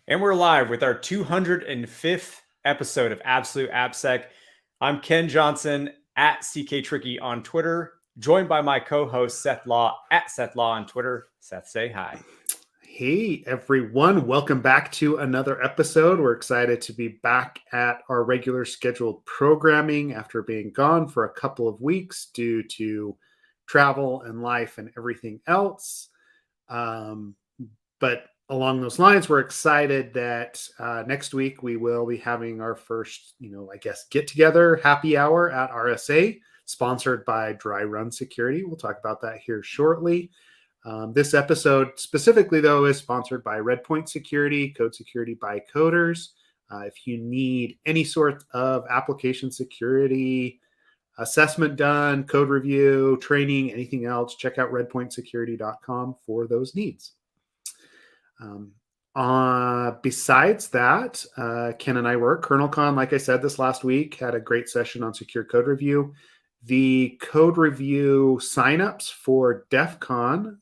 And we're live with our 205th episode of Absolute AppSec. I'm Ken Johnson at CK Tricky on Twitter, joined by my co-host Seth Law at Seth Law on Twitter. Seth, say hi. Hey everyone, welcome back to another episode. We're excited to be back at our regular scheduled programming after being gone for a couple of weeks due to travel and life and everything else. But along those lines, we're excited that next week we will be having our first, get together happy hour at RSA, sponsored by Dry Run Security. We'll talk about that here shortly. This episode specifically, though, is sponsored by Redpoint Security, Code Security by Coders. If you need any sort of application security assessment done, code review, training, anything else, check out redpointsecurity.com for those needs. Besides that, Ken and I were at KernelCon, like I said, this last week, had a great session on secure code review. The code review signups for DEF CON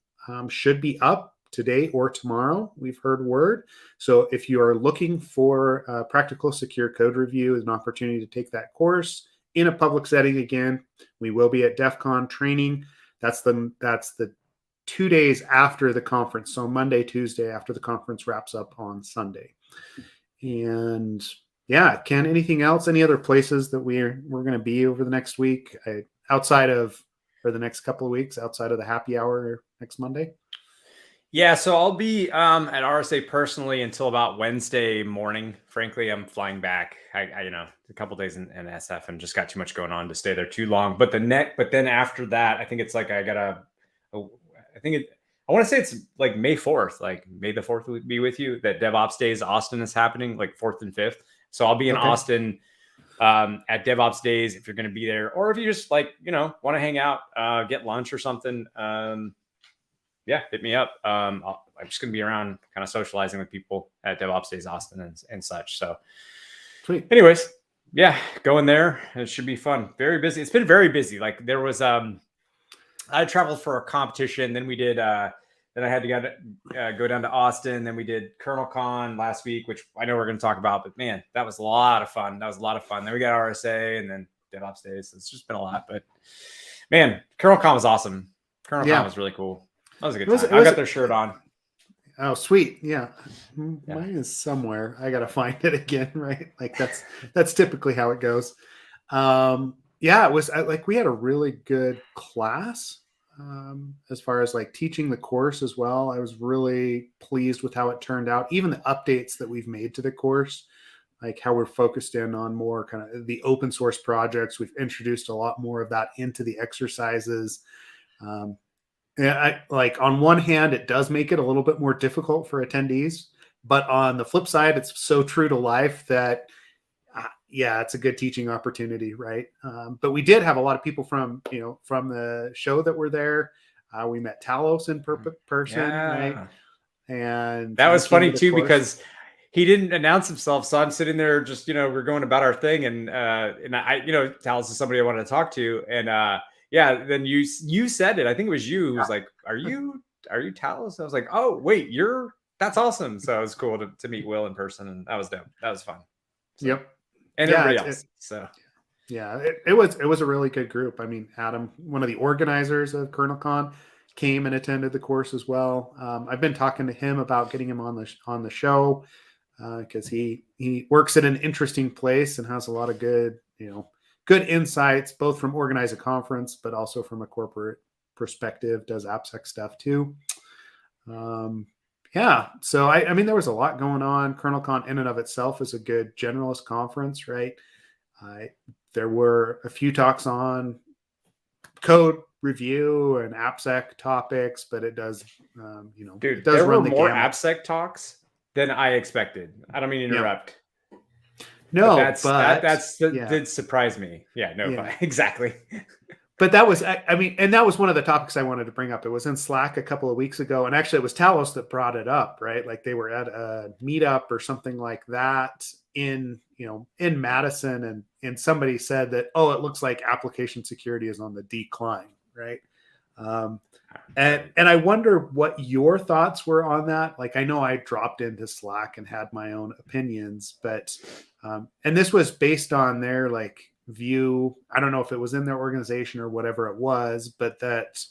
should be up today or tomorrow. We've heard word. So if you are looking for practical secure code review as an opportunity to take that course in a public setting again, we will be at DEF CON training. That's the 2 days after the conference. So Monday, Tuesday after the conference wraps up on Sunday. And yeah, Ken, anything else? Any other places that we're going to be over the next week or the next couple of weeks outside of the happy hour next Monday? Yeah, so I'll be at RSA personally until about Wednesday morning. Frankly, I'm flying back. I a couple days in SF and just got too much going on to stay there too long. But then after that, I think it's like I want to say it's like May 4th, like May the 4th would be with you. That DevOps Days Austin is happening, like 4th and 5th. So I'll be in Austin at DevOps Days if you're going to be there, or if you just want to hang out, get lunch or something. Yeah, hit me up. I'm just going to be around kind of socializing with people at DevOps Days Austin and such. So sweet. Anyways, yeah, going there. It should be fun. Very busy. It's been very busy. Like there was, I traveled for a competition. Then we did, then I had to go down to Austin. Then we did KernelCon last week, which I know we're going to talk about, but man, that was a lot of fun. Then we got RSA and then DevOps Days. So it's just been a lot, but man, KernelCon was awesome. KernelCon was really cool. That was a good time. I got their shirt on. Oh, sweet. Yeah. Mine is somewhere. I got to find it again. Right. Like that's typically how it goes. It was like, we had a really good class as far as like teaching the course as well. I was really pleased with how it turned out. Even the updates that we've made to the course, like how we're focused in on more kind of the open source projects. We've introduced a lot more of that into the exercises. On one hand, it does make it a little bit more difficult for attendees, but on the flip side, it's so true to life that, it's a good teaching opportunity, right? But we did have a lot of people from the show that were there. We met Talos in person, right? And that was funny too, because he didn't announce himself. So I'm sitting there just, we're going about our thing. And I, Talos is somebody I wanted to talk to. And, then you said it. I think it was you who was like, are you Talos? I was like, oh, wait, that's awesome. So it was cool to meet Will in person. And that was dope. That was fun. So, yep. And everybody else. It was a really good group. I mean, Adam, one of the organizers of KernelCon, came and attended the course as well. I've been talking to him about getting him on the show because he works at an interesting place and has a lot of good insights, both from organizing a conference, but also from a corporate perspective, does AppSec stuff too. So I mean, there was a lot going on. KernelCon in and of itself is a good generalist conference, right? There were a few talks on code review and AppSec topics, but it does, it does run the more gamut. AppSec talks than I expected. I don't mean to interrupt. No, that did surprise me. Exactly. But that was, and that was one of the topics I wanted to bring up. It was in Slack a couple of weeks ago, and actually it was Talos that brought it up, right? Like they were at a meetup or something like that in Madison, and somebody said that, oh, it looks like application security is on the decline, right? Um, and I wonder what your thoughts were on that. Like, I know I dropped into Slack and had my own opinions, but and this was based on their like view. I don't know if it was in their organization or whatever it was, but that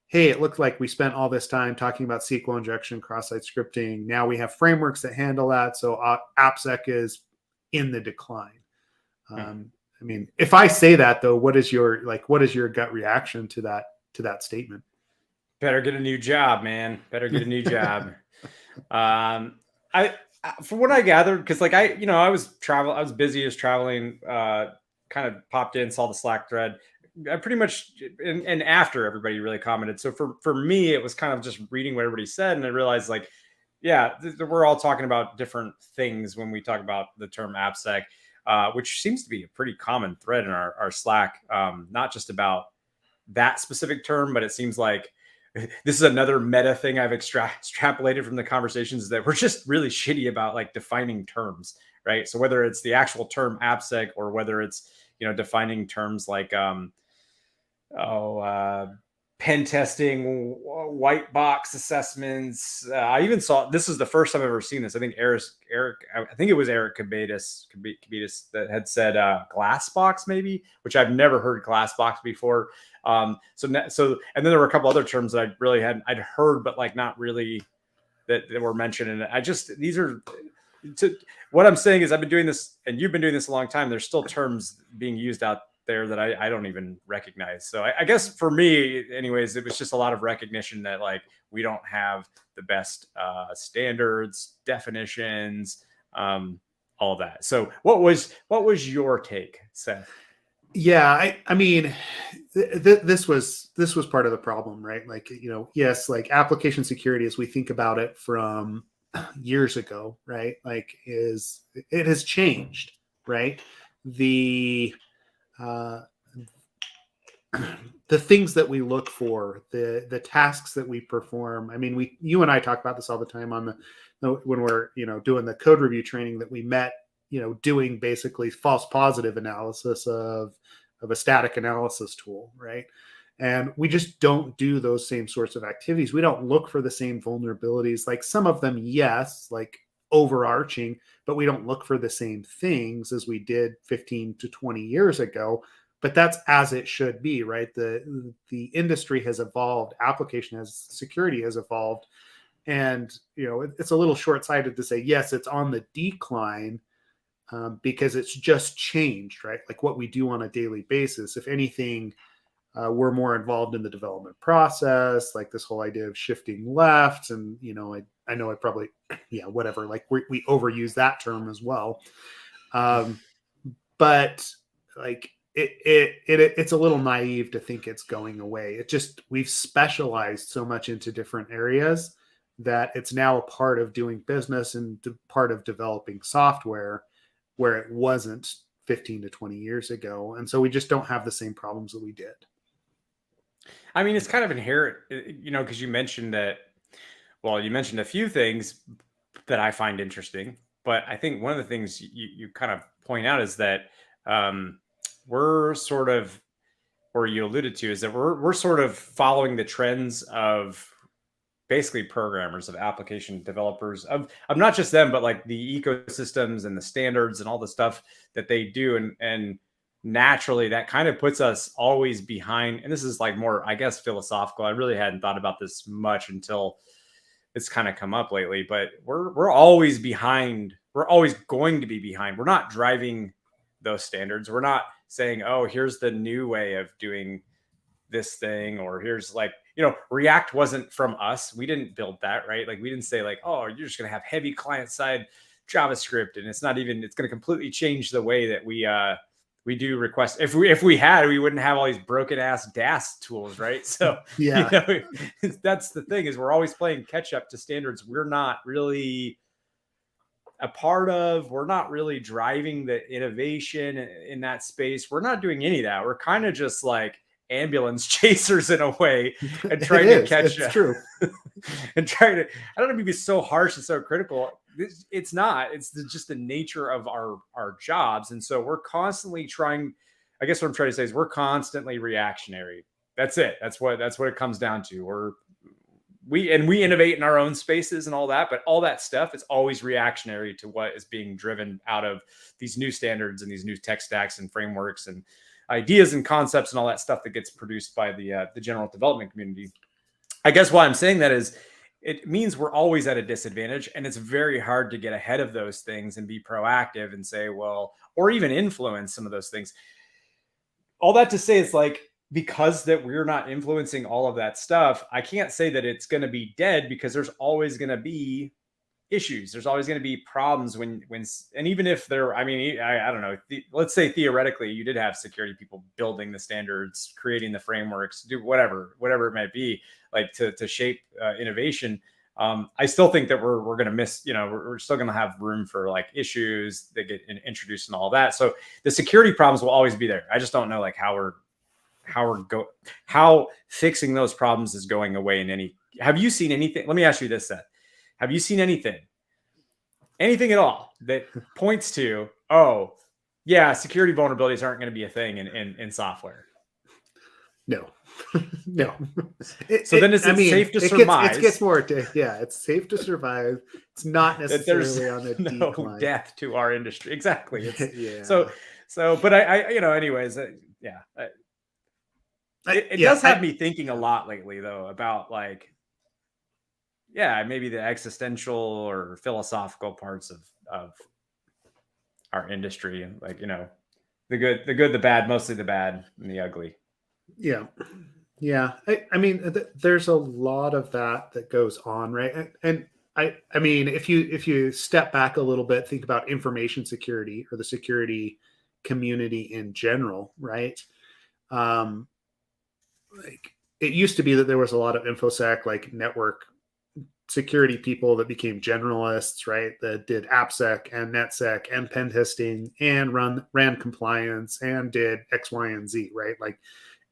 hey, it looked like we spent all this time talking about SQL injection, cross-site scripting. Now we have frameworks that handle that, so AppSec is in the decline. I mean, if I say that though, what is your gut reaction to that statement? Better get a new job, man. Better get a new job. I from what I gathered, because like I was busy as traveling. Kind of popped in, saw the Slack thread. I pretty much and after everybody really commented. So for me, it was kind of just reading what everybody said, and I realized like, yeah, we're all talking about different things when we talk about the term AppSec, which seems to be a pretty common thread in our Slack. Not just about that specific term, but it seems like this is another meta thing I've extrapolated from the conversations, is that we're just really shitty about like defining terms, right? So whether it's the actual term AppSec or whether it's defining terms like pen testing, white box assessments. I even saw, this is the first time I've ever seen this. I think I think it was Eric Kabitas that had said glass box maybe, which I've never heard glass box before. And then there were a couple other terms that I'd heard, but like not really that were mentioned. And what I'm saying is I've been doing this and you've been doing this a long time. There's still terms being used out there that I don't even recognize. So I guess for me anyways, it was just a lot of recognition that like we don't have the best standards, definitions, all of that. So what was your take, Seth? Yeah, I mean, this was part of the problem, right? Like, yes, like application security as we think about it from years ago, right? Like it has changed, right? The the things that we look for, the tasks that we perform. I mean, you and I talk about this all the time on when we're doing the code review training that we met, doing basically false positive analysis of a static analysis tool, right? And we just don't do those same sorts of activities. We don't look for the same vulnerabilities. Like some of them, yes, like overarching, but we don't look for the same things as we did 15 to 20 years ago. But that's as it should be, right? The industry has evolved, security has evolved, and it's a little short-sighted to say yes, it's on the decline because it's just changed, right? Like what we do on a daily basis. If anything, we're more involved in the development process, like this whole idea of shifting left, and I know I probably whatever. Like we overuse that term as well, but like. It's a little naive to think it's going away. We've specialized so much into different areas that it's now a part of doing business and part of developing software where it wasn't 15 to 20 years ago. And so we just don't have the same problems that we did. I mean, it's kind of inherent, because you mentioned you mentioned a few things that I find interesting, but I think one of the things you kind of point out is that, we're sort of, or you alluded to, is that we're sort of following the trends of basically programmers, of application developers, of not just them, but like the ecosystems and the standards and all the stuff that they do. And naturally that kind of puts us always behind. And this is like more, I guess, philosophical. I really hadn't thought about this much until it's kind of come up lately, but we're always behind. We're always going to be behind. We're not driving those standards. We're not saying, oh, here's the new way of doing this thing, or here's like, React wasn't from us. We didn't build that, right? Like we didn't say like, oh, you're just going to have heavy client side JavaScript. And it's going to completely change the way that we do requests. If we had, we wouldn't have all these broken ass DAS tools, right? So yeah, that's the thing, is we're always playing catch up to standards we're not really a part of. We're not really driving the innovation in that space. We're not doing any of that. We're kind of just like ambulance chasers in a way, and trying to catch up. True. And trying to, I don't know, be so harsh and so critical. It's not. It's just the nature of our jobs, and so we're constantly trying. I guess what I'm trying to say is we're constantly reactionary, That's it. That's what it comes down to. We innovate in our own spaces and all that, but all that stuff is always reactionary to what is being driven out of these new standards and these new tech stacks and frameworks and ideas and concepts and all that stuff that gets produced by the general development community. I guess why I'm saying that is it means we're always at a disadvantage, and it's very hard to get ahead of those things and be proactive and say, well, or even influence some of those things. All that to say, it's like, because that we're not influencing all of that stuff, I can't say that it's going to be dead, because there's always going to be issues. There's always going to be problems when, and even if there, I mean, I don't know, let's say theoretically you did have security people building the standards, creating the frameworks, do whatever it might be, like to shape innovation. I still think that we're going to miss, we're still going to have room for like issues that get introduced and all that. So the security problems will always be there. I just don't know like how fixing those problems is going away in any. Have you seen anything? Let me ask you this, Seth. Have you seen anything at all that points to, oh yeah, security vulnerabilities aren't going to be a thing in software? No. No. Then it's safe to surmise. It gets more, it's safe to survive. It's not necessarily on the no decline. Death to our industry. Exactly. Yeah. So, but I anyways, yeah. It does have me thinking a lot lately, though, about like, maybe the existential or philosophical parts of our industry, like, the good, the bad, mostly the bad and the ugly. Yeah. I mean, there's a lot of that goes on, right? And I mean, if you step back a little bit, think about information security or the security community in general, right? Like it used to be that there was a lot of InfoSec, like network security people that became generalists, right? That did AppSec and NetSec and pen testing and ran compliance and did X, Y, and Z, right? Like,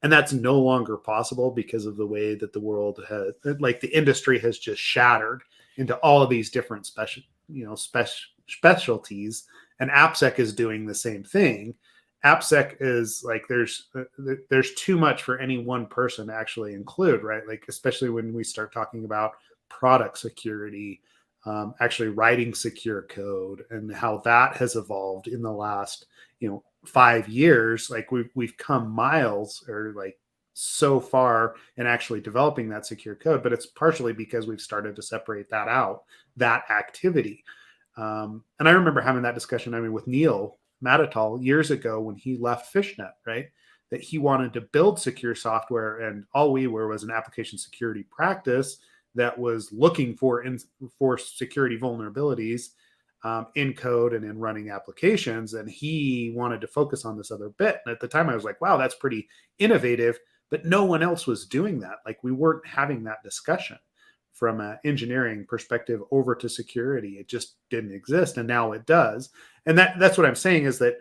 and that's no longer possible because of the way that the world has, like the industry has just shattered into all of these different specialties, and AppSec is doing the same thing. AppSec is like there's too much for any one person to actually include, right? Like especially when we start talking about product security, actually writing secure code, and how that has evolved in the last 5 years. Like we've come miles, or like so far in actually developing that secure code, but it's partially because we've started to separate that out, that activity. And I remember having that discussion, I mean, with Neil Matatal years ago when he left Fishnet, right? That he wanted to build secure software, and all we were was an application security practice that was looking for security vulnerabilities in code and in running applications. And he wanted to focus on this other bit. And at the time I was like, wow, that's pretty innovative, but no one else was doing that. Like we weren't having that discussion from an engineering perspective over to security. It just didn't exist. And now it does. And that's what I'm saying is that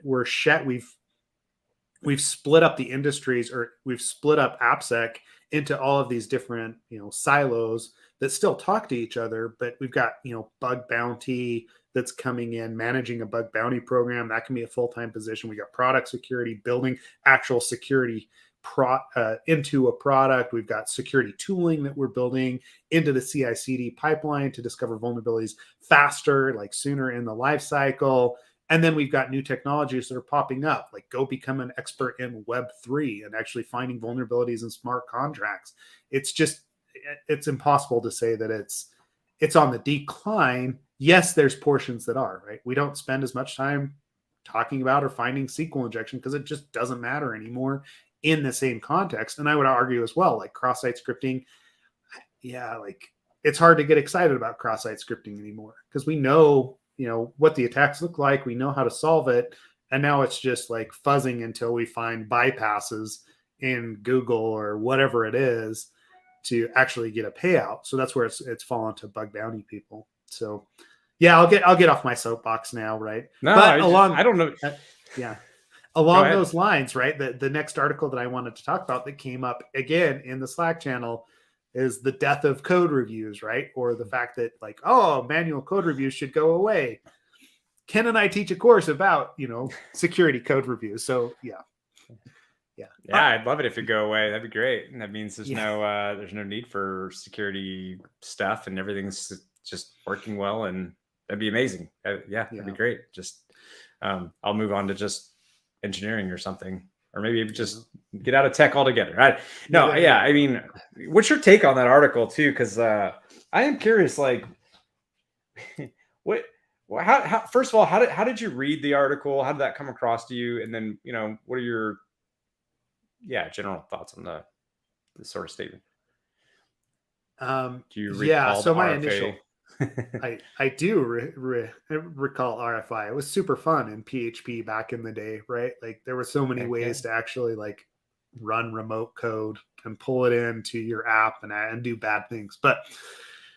we've split up the industries, or we've split up AppSec into all of these different, silos that still talk to each other. But we've got, bug bounty that's coming in, managing a bug bounty program. That can be a full-time position. We got product security, building actual security into a product. We've got security tooling that we're building into the CI/CD pipeline to discover vulnerabilities faster, like sooner in the life cycle. And then we've got new technologies that are popping up, like go become an expert in Web3 and actually finding vulnerabilities in smart contracts. It's impossible to say that it's on the decline. Yes, there's portions that are, right? We don't spend as much time talking about or finding SQL injection because it just doesn't matter anymore in the same context. And I would argue as well, like cross-site scripting, like it's hard to get excited about cross-site scripting anymore because we know, what the attacks look like. We know how to solve it. And now it's just like fuzzing until we find bypasses in Google or whatever it is to actually get a payout. So that's where it's fallen to bug bounty people. So yeah, I'll get off my soapbox now, right? No, but I don't know. Along those lines, right? The next article that I wanted to talk about that came up again in the Slack channel is the death of code reviews, right? Or the fact that like, manual code reviews should go away. Ken and I teach a course about, security code reviews. So yeah. Yeah. Yeah, I'd love it if it go away. That'd be great. And that means there's no need for security stuff and everything's just working well, and that'd be amazing. That'd be great. Just I'll move on to just engineering or something, or maybe just get out of tech altogether. I mean, what's your take on that article too? Because I am curious, like, what, how, first of all, how did you read the article? How did that come across to you? And then, what are your general thoughts on the sort of statement? Do you recall so the my RFA? initial I do recall RFI. It was super fun in PHP back in the day, right? Like there were so many ways to actually like run remote code and pull it into your app and do bad things. But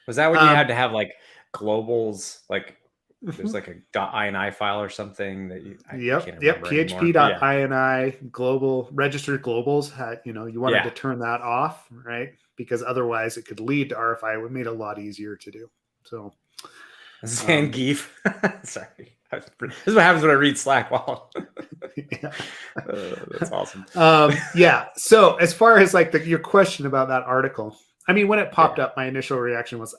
was that when you had to have like globals, like there's like a .ini file or something that I can't remember PHP.ini global registered globals had, you wanted to turn that off, right? Because otherwise it could lead to RFI. It made it a lot easier to do. So Zangief. Sorry. This is what happens when I read Slack. Wow. That's awesome. So as far as like your question about that article, I mean, when it popped up, my initial reaction was,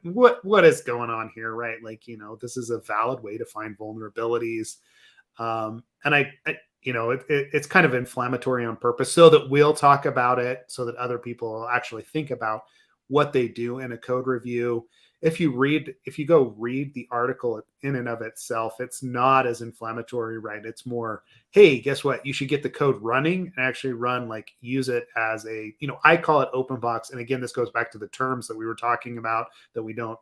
what is going on here, right? Like, this is a valid way to find vulnerabilities. And it's kind of inflammatory on purpose so that we'll talk about it, so that other people will actually think about what they do in a code review. If you go read the article in and of itself, it's not as inflammatory, right? It's more, hey, guess what? You should get the code running and actually use it as I call it open box. And again, this goes back to the terms that we were talking about, that we don't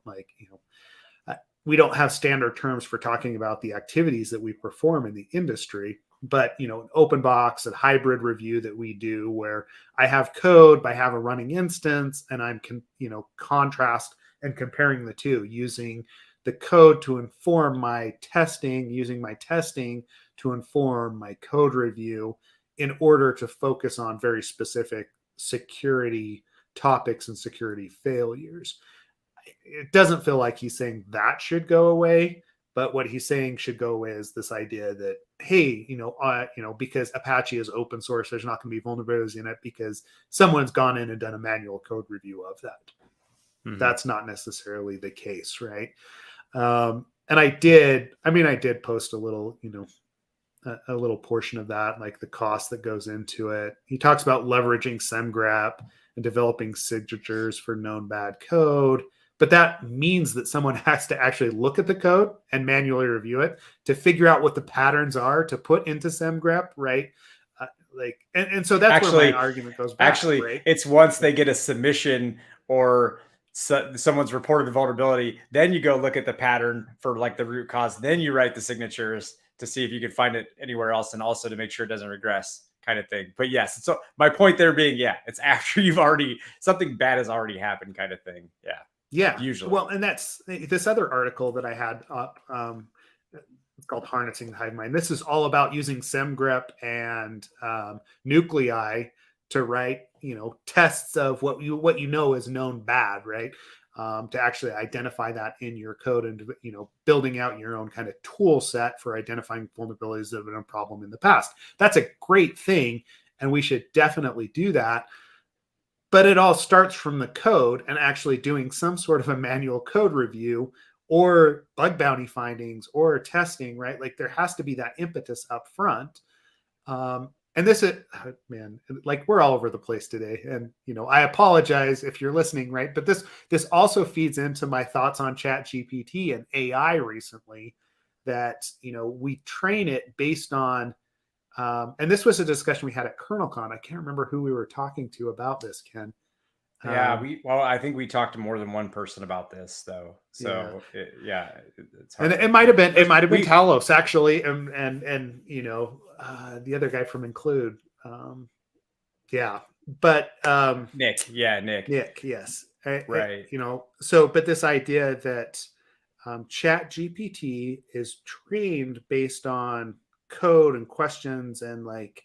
we don't have standard terms for talking about the activities that we perform in the industry. But, an open box, a hybrid review that we do where I have code, but I have a running instance, and I'm, contrast and comparing the two, using the code to inform my testing, using my testing to inform my code review in order to focus on very specific security topics and security failures. It doesn't feel like he's saying that should go away, but what he's saying should go away is this idea that, hey, because Apache is open source, there's not going to be vulnerabilities in it because someone's gone in and done a manual code review of that. Mm-hmm. That's not necessarily the case, right? And I did post a little, a little portion of that, like the cost that goes into it. He talks about leveraging SemGrep and developing signatures for known bad code. But that means that someone has to actually look at the code and manually review it to figure out what the patterns are to put into SemGrep, right? And so that's where my argument goes back. Actually, right? It's once they get a submission or someone's reported the vulnerability, then you go look at the pattern for like the root cause. Then you write the signatures to see if you can find it anywhere else, and also to make sure it doesn't regress, kind of thing. But yes, so my point there being, it's after something bad has already happened, kind of thing. Yeah, usually. Well, and that's this other article that I had up. It's called Harnessing the Hive Mind. This is all about using SemGrep and nuclei to write, tests of what is known bad, right? To actually identify that in your code and, building out your own kind of tool set for identifying vulnerabilities that have been a problem in the past. That's a great thing, and we should definitely do that. But it all starts from the code and actually doing some sort of a manual code review or bug bounty findings or testing, right? Like there has to be that impetus up front. And this is, man, like we're all over the place today. And, I apologize if you're listening, right? But this also feeds into my thoughts on ChatGPT and AI recently, that, we train it based on, and this was a discussion we had at KernelCon. I can't remember who we were talking to about this, Ken. I think we talked to more than one person about this, though. So it's hard. And it might have been Talos actually, and the other guy from Include, but Nick, yes, right. But this idea that ChatGPT is trained based on code and questions and right,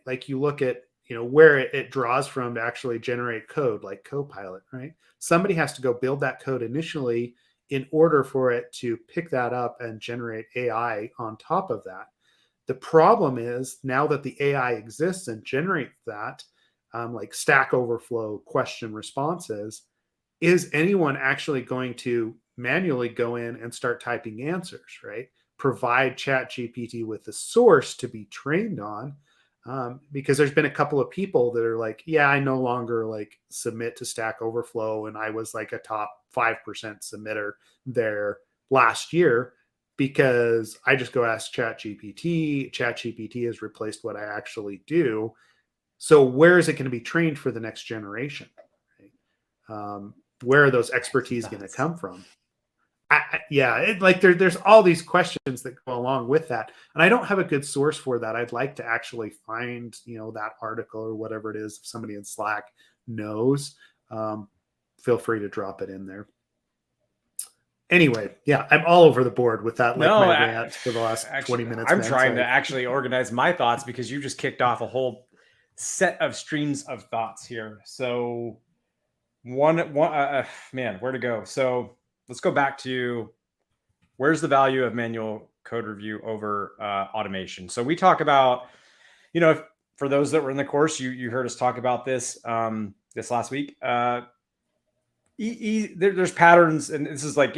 like you look at where it draws from to actually generate code, like Copilot, right? Somebody has to go build that code initially in order for it to pick that up and generate AI on top of that. The problem is now that the AI exists and generates that, like Stack Overflow question responses, is anyone actually going to manually go in and start typing answers, right? Provide ChatGPT with the source to be trained on. Because there's been a couple of people that are like, yeah, I no longer like submit to Stack Overflow. And I was like a top 5% submitter there last year because I just go ask ChatGPT. ChatGPT has replaced what I actually do. So where is it going to be trained for the next generation? Right? Where are those expertise going to come from? There's all these questions that go along with that, and I don't have a good source for that. I'd like to actually find, that article or whatever it is. If somebody in Slack knows, feel free to drop it in there. Anyway, yeah, I'm all over the board with that. Like my rant for the last 20 minutes. I'm trying to actually organize my thoughts because you just kicked off a whole set of streams of thoughts here. So one, man, where to go? So let's go back to where's the value of manual code review over automation. So we talk about, for those that were in the course, you heard us talk about this this last week. There's patterns, and this is like,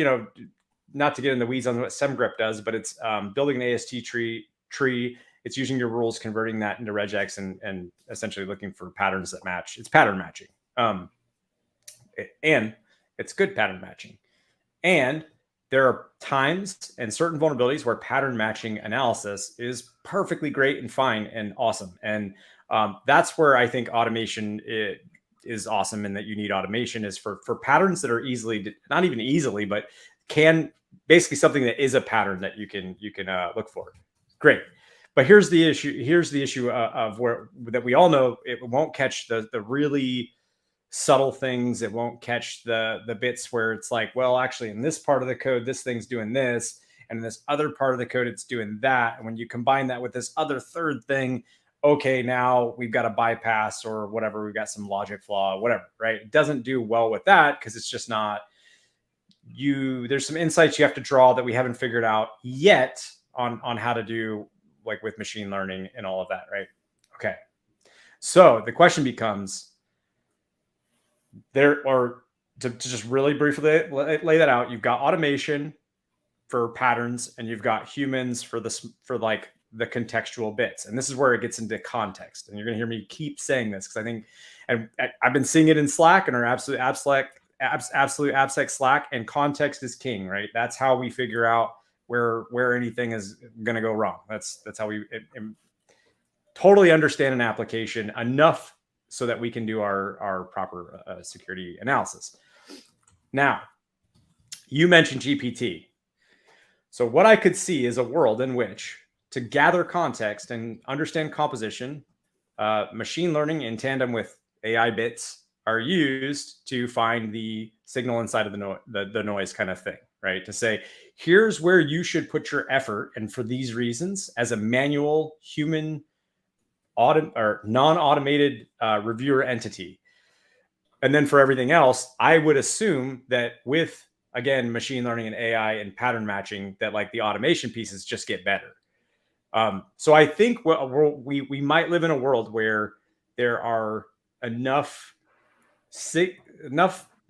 not to get in the weeds on what SemGrep does, but it's building an AST tree. It's using your rules, converting that into regex, and essentially looking for patterns that match. It's pattern matching, and it's good pattern matching. And there are times and certain vulnerabilities where pattern matching analysis is perfectly great and fine and awesome. And that's where I think automation is awesome, and that you need automation is for patterns that are not even easily, but can basically something that is a pattern that you can look for. Great. But here's the issue of where that we all know it won't catch the really subtle things. It won't catch the bits where it's like, well, actually in this part of the code, this thing's doing this, and in this other part of the code, it's doing that. And when you combine that with this other third thing, okay, now we've got a bypass or whatever. We've got some logic flaw, whatever, right? It doesn't do well with that because it's just not there's some insights you have to draw that we haven't figured out yet on how to do, like with machine learning and all of that, right? Okay. So the question becomes to just really briefly lay that out, you've got automation for patterns and you've got humans for like the contextual bits. And this is where it gets into context. And you're going to hear me keep saying this because I think, and I've been seeing it in Slack and our absolute AppSec Slack, and context is king, right? That's how we figure out where anything is going to go wrong. That's how we totally understand an application enough so that we can do our proper security analysis. Now, you mentioned GPT. So what I could see is a world in which, to gather context and understand composition, machine learning in tandem with AI bits are used to find the signal inside of the noise kind of thing, right? To say, here's where you should put your effort, and for these reasons, as a manual human or non-automated reviewer entity. And then for everything else, I would assume that with, again, machine learning and AI and pattern matching, that like the automation pieces just get better. So I think we might live in a world where there are enough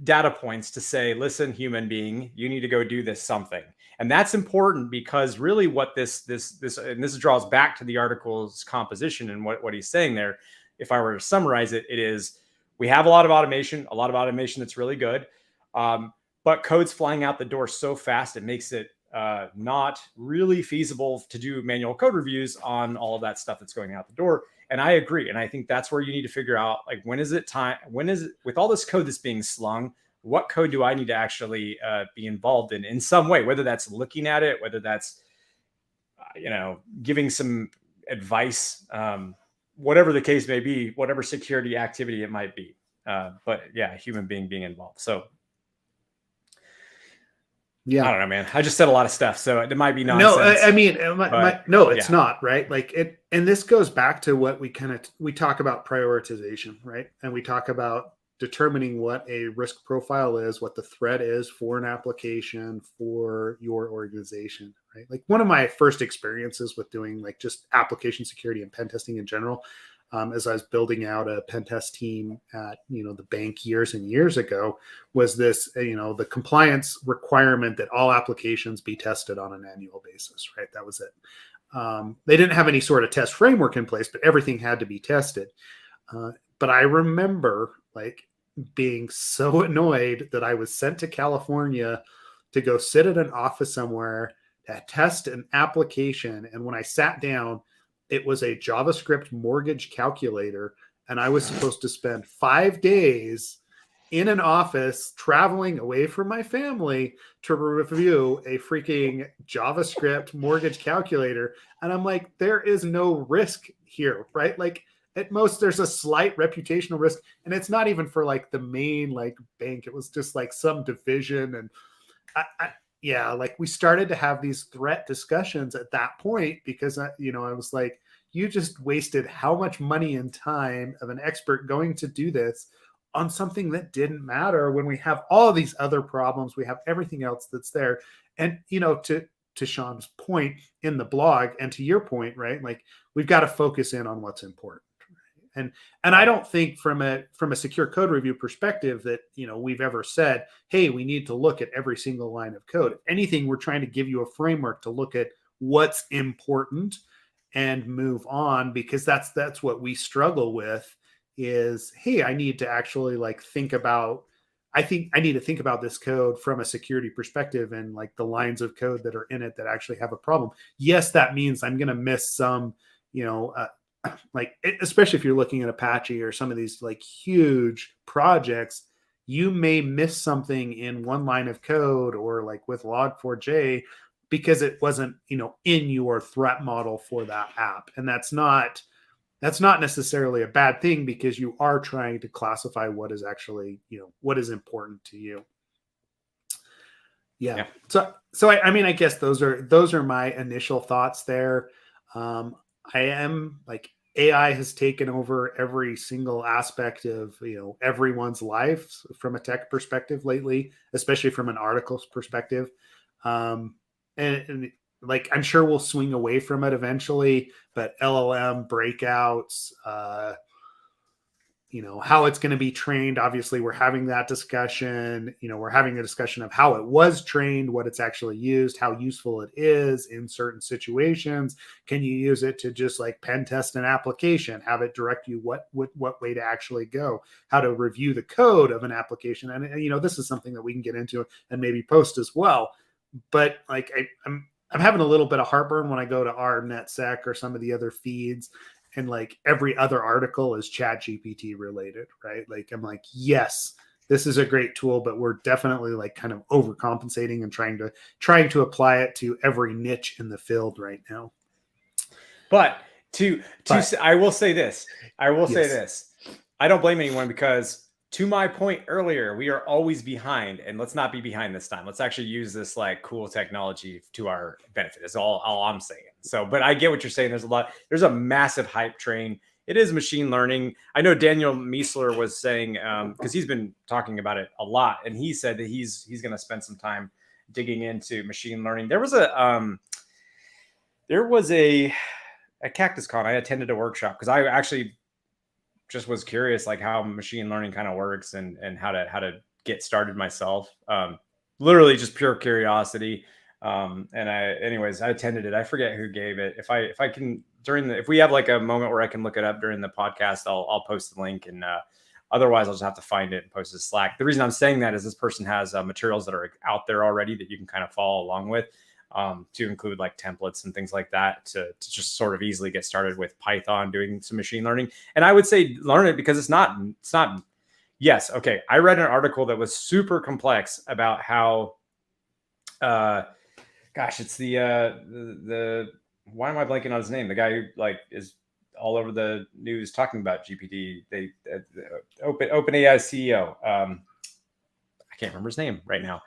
data points to say, listen, human being, you need to go do this something. And that's important because really what this draws back to the article's composition and what he's saying there. If I were to summarize it, it is, we have a lot of automation that's really good. But code's flying out the door so fast, it makes it not really feasible to do manual code reviews on all of that stuff that's going out the door. And I agree. And I think that's where you need to figure out, like, when is it with all this code that's being slung, what code do I need to actually be involved in some way, whether that's looking at it, whether that's, giving some advice, whatever the case may be, whatever security activity it might be. But yeah, a human being involved. So yeah, I don't know, man. I just said a lot of stuff, so it might be nonsense. No, I mean, it's not, right? Like and this goes back to what we talk about prioritization, right? And we talk about determining what a risk profile is, what the threat is for an application for your organization, right? Like one of my first experiences with doing like just application security and pen testing in general, as I was building out a pen test team at, the bank years and years ago, was this, the compliance requirement that all applications be tested on an annual basis, right? That was it. They didn't have any sort of test framework in place, but everything had to be tested. But I remember like being so annoyed that I was sent to California to go sit at an office somewhere to test an application. And when I sat down, it was a JavaScript mortgage calculator. And I was supposed to spend 5 days in an office traveling away from my family to review a freaking JavaScript mortgage calculator. And I'm like, there is no risk here, right? Like at most there's a slight reputational risk. And it's not even for like the main like bank. It was just like some division. And like we started to have these threat discussions at that point because, I was like, you just wasted how much money and time of an expert going to do this on something that didn't matter when we have all these other problems. We have everything else that's there. And, to Sean's point in the blog and to your point, right? Like we've got to focus in on what's important. And I don't think from a secure code review perspective that, we've ever said, hey, we need to look at every single line of code. If anything, we're trying to give you a framework to look at what's important and move on, because that's what we struggle with is, hey, I need to actually like think about this code from a security perspective and like the lines of code that are in it that actually have a problem. Yes, that means I'm going to miss some, especially if you're looking at Apache or some of these like huge projects, you may miss something in one line of code or like with Log4j because it wasn't, in your threat model for that app. And that's not necessarily a bad thing because you are trying to classify what is actually, what is important to you. Yeah. So I guess those are my initial thoughts there. I am like AI has taken over every single aspect of, everyone's life from a tech perspective lately, especially from an articles perspective. And like, I'm sure we'll swing away from it eventually, but LLM breakouts, how it's going to be trained. Obviously we're having that discussion, we're having a discussion of how it was trained, what it's actually used, how useful it is in certain situations. Can you use it to just like pen test an application, have it direct you what way to actually go, how to review the code of an application. And this is something that we can get into and maybe post as well. But like, I'm having a little bit of heartburn when I go to our NetSec or some of the other feeds and like every other article is ChatGPT related, right? Like, I'm like, yes, this is a great tool, but we're definitely like kind of overcompensating and trying to apply it to every niche in the field right now. But I will say this. I don't blame anyone because to my point earlier, we are always behind, and let's not be behind this time. Let's actually use this like cool technology to our benefit. Is all I'm saying. So, but I get what you're saying. There's a massive hype train. It is machine learning. I know Daniel Miessler was saying, because he's been talking about it a lot, and he said that he's going to spend some time digging into machine learning. There was a CactusCon. I attended a workshop because I actually just was curious like how machine learning kind of works and how to get started myself. Literally just pure curiosity. And I attended it. I forget who gave it. If I can if we have like a moment where I can look it up during the podcast, I'll post the link, and otherwise I'll just have to find it and post it to Slack. The reason I'm saying that is this person has materials that are out there already that you can kind of follow along with, to include like templates and things like that to just sort of easily get started with Python doing some machine learning. And I would say learn it because it's not yes. Okay. I read an article that was super complex about how, it's the why am I blanking on his name? The guy who like is all over the news talking about GPT. They OpenAI CEO. I can't remember his name right now.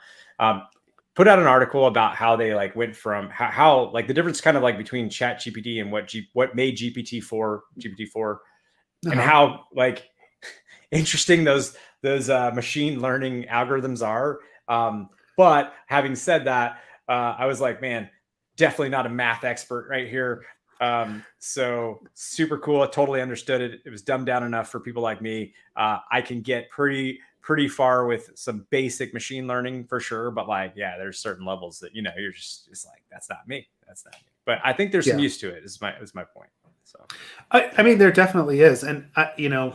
Put out an article about how they like went from how like the difference kind of like between ChatGPT and what made GPT-4 and how like interesting those machine learning algorithms are. But having said that, I was like, man, definitely not a math expert right here. So super cool. I totally understood it. It was dumbed down enough for people like me. I can get pretty far with some basic machine learning for sure. But like, yeah, there's certain levels that, you're just like, that's not me. That's not me. But I think there's some use to it is my point. So, I mean, there definitely is. And, and you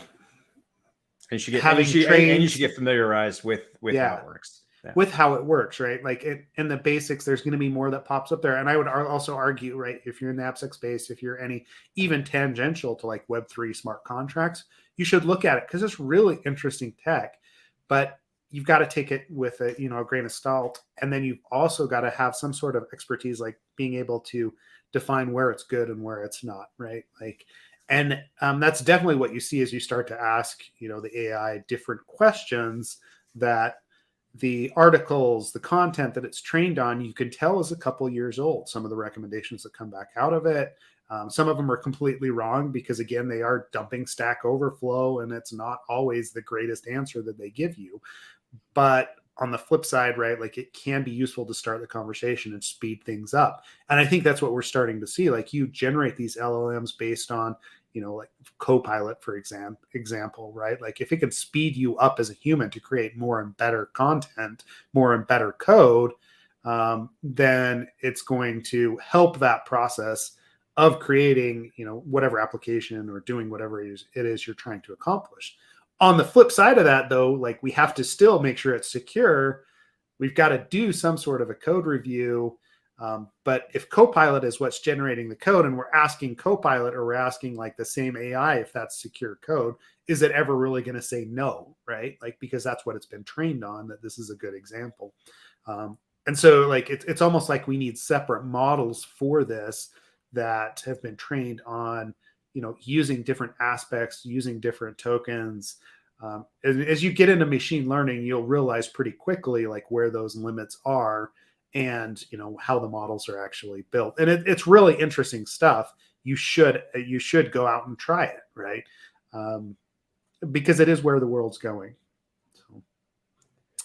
should get, trained, you should get familiarized with how it works. Yeah. With how it works, right? Like in the basics, there's going to be more that pops up there. And I would also argue, right, if you're in the AppSec space, if you're even tangential to like Web3 smart contracts, you should look at it because it's really interesting tech. But you've got to take it with a grain of salt, and then you've also got to have some sort of expertise, like being able to define where it's good and where it's not, right? Like, and that's definitely what you see as you start to ask, the AI different questions. That the articles, the content that it's trained on, you can tell is a couple years old. Some of the recommendations that come back out of it, some of them are completely wrong because, again, they are dumping Stack Overflow, and it's not always the greatest answer that they give you. But on the flip side, right, like it can be useful to start the conversation and speed things up. And I think that's what we're starting to see. Like, you generate these LLMs based on, like Copilot, for example, right? Like if it can speed you up as a human to create more and better content, more and better code, then it's going to help that process of creating, whatever application or doing whatever it is you're trying to accomplish. On the flip side of that, though, like we have to still make sure it's secure. We've got to do some sort of a code review. But if Copilot is what's generating the code, and we're asking Copilot, or we're asking like the same AI if that's secure code, is it ever really going to say no, right? Like, because that's what it's been trained on, that this is a good example. And so like it's almost like we need separate models for this that have been trained on, using different aspects, using different tokens. As you get into machine learning, you'll realize pretty quickly like where those limits are, and how the models are actually built. And it's really interesting stuff. You should go out and try it, right? Because it is where the world's going. So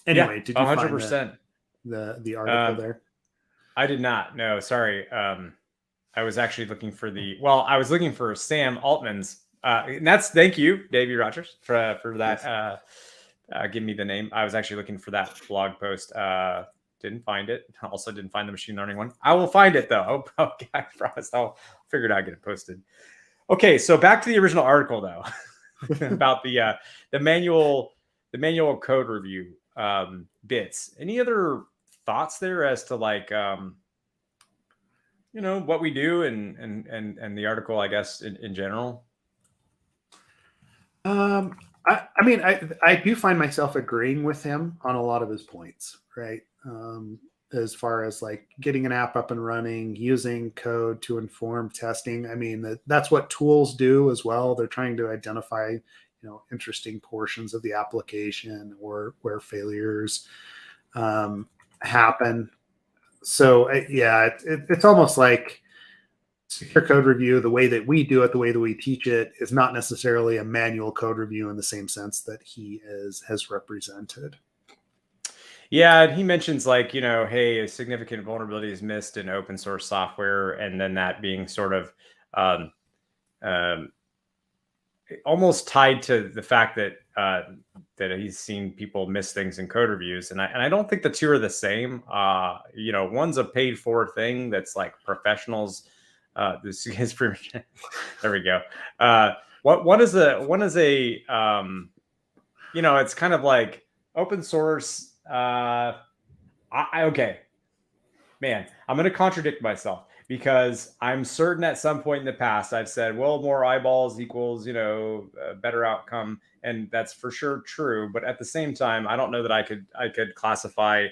anyway, did you 100%. Find the article there? I did not. No, sorry. I was actually looking for I was looking for Sam Altman's, and thank you, Davey Rogers, for that. Yes. Give me the name. I was actually looking for that blog post. Didn't find it. Also didn't find the machine learning one. I will find it though. Okay, I promise I'll figure it out, get it posted. Okay, so back to the original article though, about the manual code review bits. Any other thoughts there as to like what we do and the article, I guess, in general? I mean, I do find myself agreeing with him on a lot of his points, right? As far as like getting an app up and running, using code to inform testing. I mean, that's what tools do as well. They're trying to identify, interesting portions of the application or where failures happen. So yeah, it's almost like secure code review, the way that we do it, the way that we teach it, is not necessarily a manual code review in the same sense that he has represented. Yeah, he mentions like, hey, a significant vulnerability is missed in open source software, and then that being sort of almost tied to the fact that that he's seen people miss things in code reviews, and I don't think the two are the same. One's a paid for thing that's like professionals. This is pretty much, there we go. One is a it's kind of like open source. Okay, man, I'm going to contradict myself because I'm certain at some point in the past I've said, well, more eyeballs equals, a better outcome. And that's for sure true. But at the same time, I don't know that I could classify,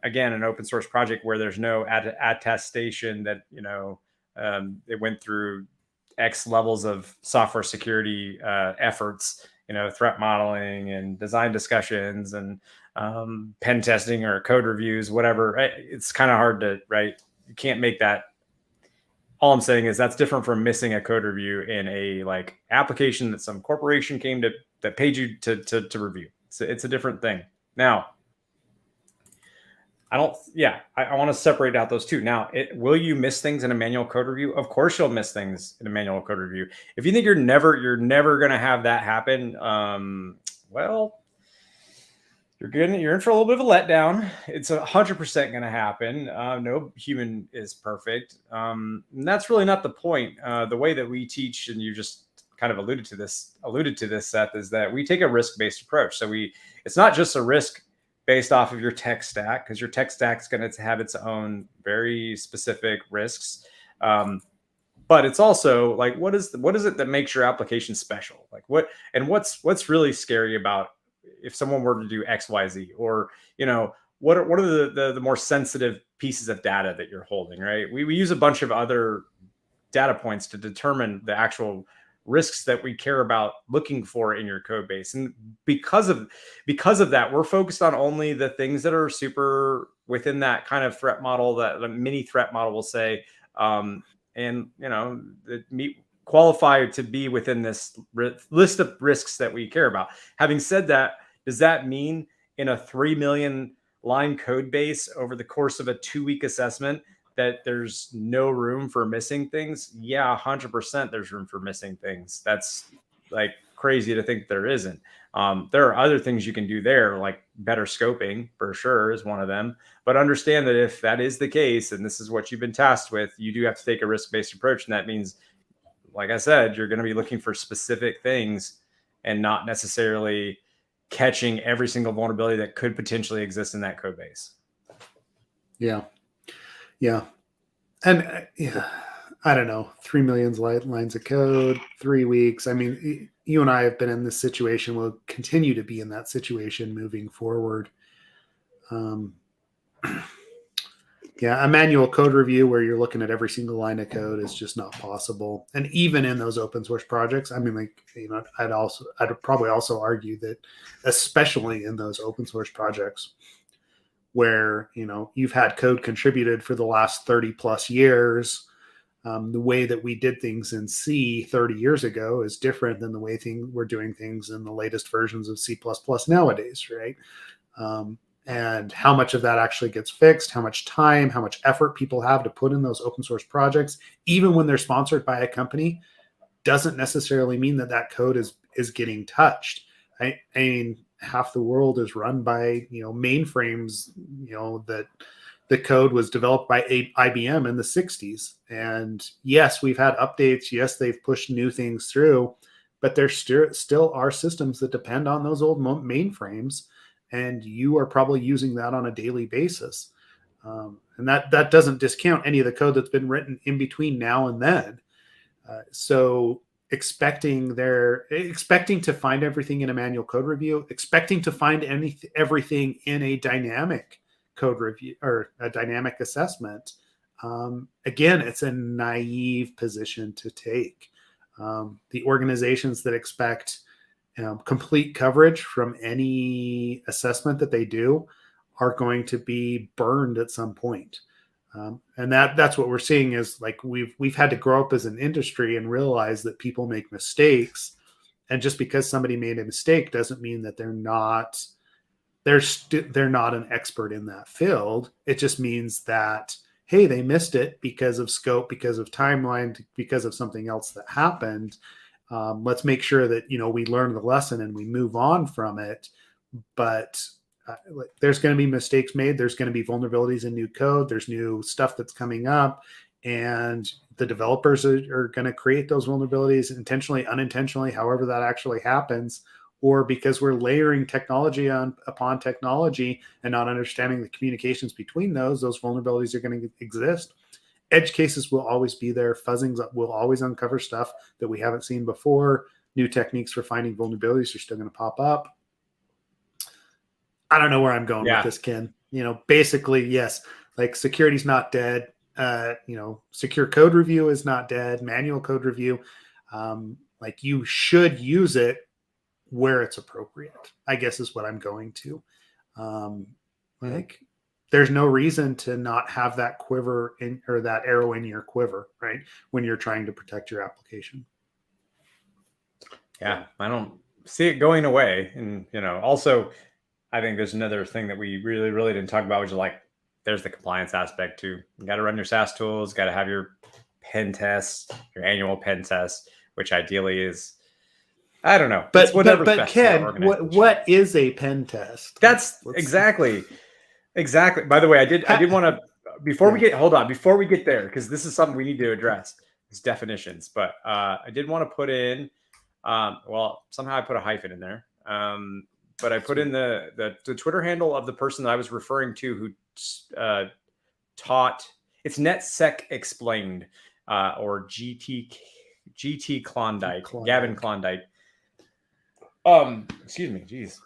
again, an open source project where there's no attestation that, it went through X levels of software security efforts, threat modeling and design discussions and pen testing or code reviews, whatever. It's kind of hard to, right? You can't make that. All I'm saying is that's different from missing a code review in a like application that some corporation came that paid you to review. It's a different thing. Now, I want to separate out those two. Now, will you miss things in a manual code review? Of course, you'll miss things in a manual code review. If you think you're never going to have that happen, well, you're in for a little bit of a letdown. It's 100% going to happen. No human is perfect. And that's really not the point. The way that we teach, and you just kind of alluded to this, Seth, is that we take a risk-based approach. So it's not just a risk based off of your tech stack, because your tech stack is going to have its own very specific risks. But it's also like, what is it that makes your application special? Like what's really scary about if someone were to do X, Y, Z, or, what are the more sensitive pieces of data that you're holding, right? We use a bunch of other data points to determine the actual risks that we care about looking for in your code base. And because of that, we're focused on only the things that are super within that kind of threat model, that the mini threat model will say, and qualify to be within this list of risks that we care about. Having said that, does that mean in a 3 million line code base over the course of a 2-week assessment that there's no room for missing things? Yeah, 100% there's room for missing things. That's like crazy to think there isn't. There are other things you can do there, like better scoping for sure is one of them. But understand that if that is the case, and this is what you've been tasked with, you do have to take a risk-based approach. And that means, like I said, you're going to be looking for specific things and not necessarily catching every single vulnerability that could potentially exist in that code base. Yeah. And I don't know, 3 million lines of code, 3 weeks. I mean, you and I have been in this situation. We'll continue to be in that situation moving forward. A manual code review where you're looking at every single line of code is just not possible. And even in those open source projects, I mean, I'd probably also argue that, especially in those open source projects where, you've had code contributed for the last 30 plus years, the way that we did things in C 30 years ago is different than the way we're doing things in the latest versions of C++ nowadays, right? And how much of that actually gets fixed, how much time, how much effort people have to put in those open source projects, even when they're sponsored by a company, doesn't necessarily mean that code is getting touched. I mean, half the world is run by, mainframes, that the code was developed by IBM in the 60s. And yes, we've had updates. Yes, they've pushed new things through, but there still are systems that depend on those old mainframes. And you are probably using that on a daily basis. And that doesn't discount any of the code that's been written in between now and then. So expecting to find everything in a manual code review, expecting to find everything in a dynamic code review or a dynamic assessment. Again, it's a naive position to take. The organizations that expect complete coverage from any assessment that they do are going to be burned at some point. And that's what we're seeing is like we've had to grow up as an industry and realize that people make mistakes. And just because somebody made a mistake doesn't mean that they're not an expert in that field. It just means that, hey, they missed it because of scope, because of timeline, because of something else that happened. Let's make sure that, we learn the lesson and we move on from it. But there's going to be mistakes made. There's going to be vulnerabilities in new code. There's new stuff that's coming up. And the developers are going to create those vulnerabilities intentionally, unintentionally, however that actually happens. Or because we're layering technology upon technology and not understanding the communications between those vulnerabilities are going to exist. Edge cases will always be there. Fuzzings will always uncover stuff that we haven't seen before. New techniques for finding vulnerabilities are still going to pop up. I don't know where I'm going with this, Ken. Basically, yes, like security's not dead. Secure code review is not dead. Manual code review, like you should use it where it's appropriate, I guess is what I'm going to. Like there's no reason to not have that quiver or that arrow in your quiver, right? When you're trying to protect your application. Yeah, I don't see it going away. And, also I think there's another thing that we really, really didn't talk about, which is like, there's the compliance aspect too. You got to run your SaaS tools, got to have your pen test, your annual pen test, which ideally is, I don't know. But it's whatever's but best for your Ken, organization. what is a pen test? That's exactly. By the way, I did want to, before we get there, because this is something we need to address, is definitions. But I did want to put in, somehow I put a hyphen in there. But I put in the Twitter handle of the person that I was referring to who taught. It's NetSec Explained, or GT Klondike, Gavin Klondike. Excuse me, geez.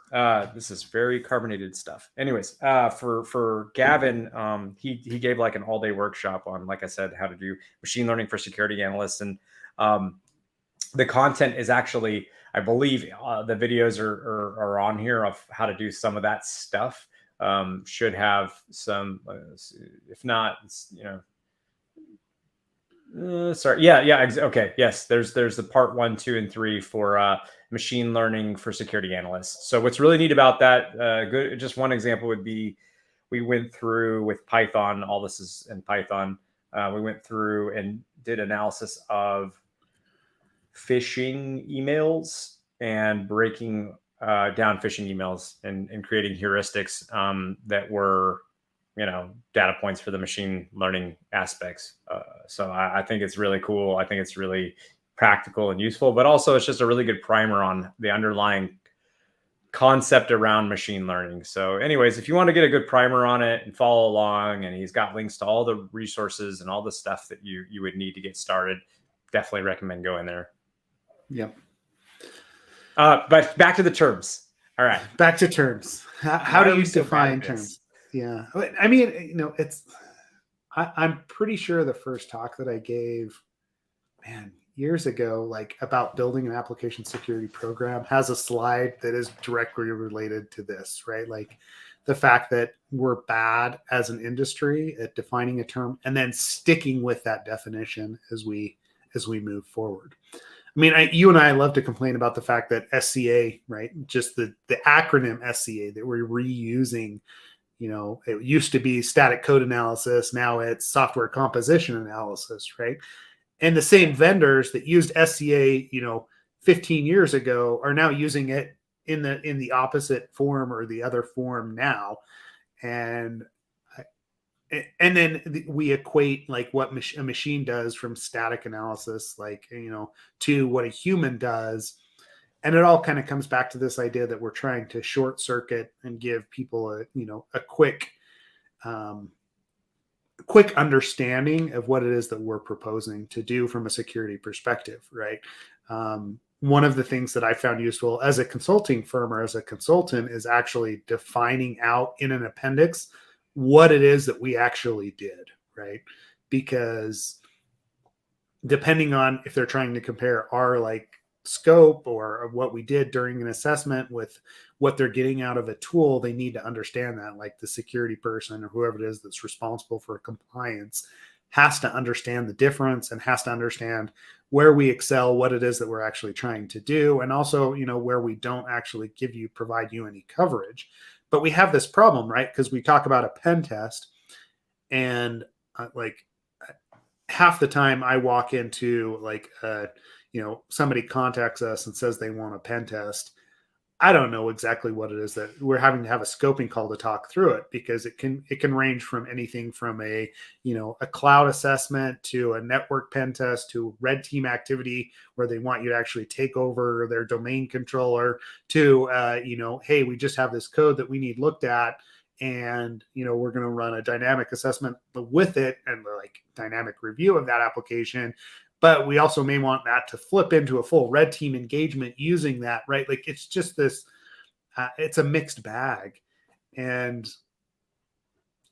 This is very carbonated stuff. Anyways, for Gavin, he gave like an all-day workshop on, like I said, how to do machine learning for security analysts, and the content is actually, I believe, the videos are on here of how to do some of that stuff. Should have some, if not, sorry. Yeah. Okay. Yes. There's the part 1, 2, and 3 for machine learning for security analysts. So what's really neat about that, just one example would be, we went through with Python. All this is in Python. We went through and did analysis of phishing emails and breaking down phishing emails and creating heuristics that were, data points for the machine learning aspects. So I think it's really cool. I think it's really practical and useful, but also it's just a really good primer on the underlying concept around machine learning. So anyways, if you want to get a good primer on it and follow along, and he's got links to all the resources and all the stuff that you would need to get started, definitely recommend going there. Yep. But back to the terms. All right. Back to terms. How do you define terms? Yeah. I mean, I'm pretty sure the first talk that I gave, years ago, like about building an application security program, has a slide that is directly related to this, right? Like the fact that we're bad as an industry at defining a term and then sticking with that definition as we move forward. I mean, you and I love to complain about the fact that SCA, right? Just the acronym SCA that we're reusing. It used to be static code analysis. Now it's software composition analysis, right? And the same vendors that used SCA, 15 years ago are now using it in the opposite form or the other form now. And then we equate like what a machine does from static analysis, to what a human does. And it all kind of comes back to this idea that we're trying to short circuit and give people a quick understanding of what it is that we're proposing to do from a security perspective, right? One of the things that I found useful as a consulting firm or as a consultant is actually defining out in an appendix what it is that we actually did, right? Because depending on if they're trying to compare our scope or what we did during an assessment with what they're getting out of a tool, they need to understand that, like the security person or whoever it is that's responsible for compliance has to understand the difference and has to understand where we excel, what it is that we're actually trying to do, and also, where we don't actually provide you any coverage. But we have this problem, right? Because we talk about a pen test, and half the time I walk into somebody contacts us and says they want a pen test. I don't know exactly what it is that we're having to have a scoping call to talk through it, because it can range from anything from a cloud assessment to a network pen test to red team activity where they want you to actually take over their domain controller to, hey, we just have this code that we need looked at, and, we're going to run a dynamic assessment with it and dynamic review of that application. But we also may want that to flip into a full red team engagement using that, right? It's just this, it's a mixed bag. And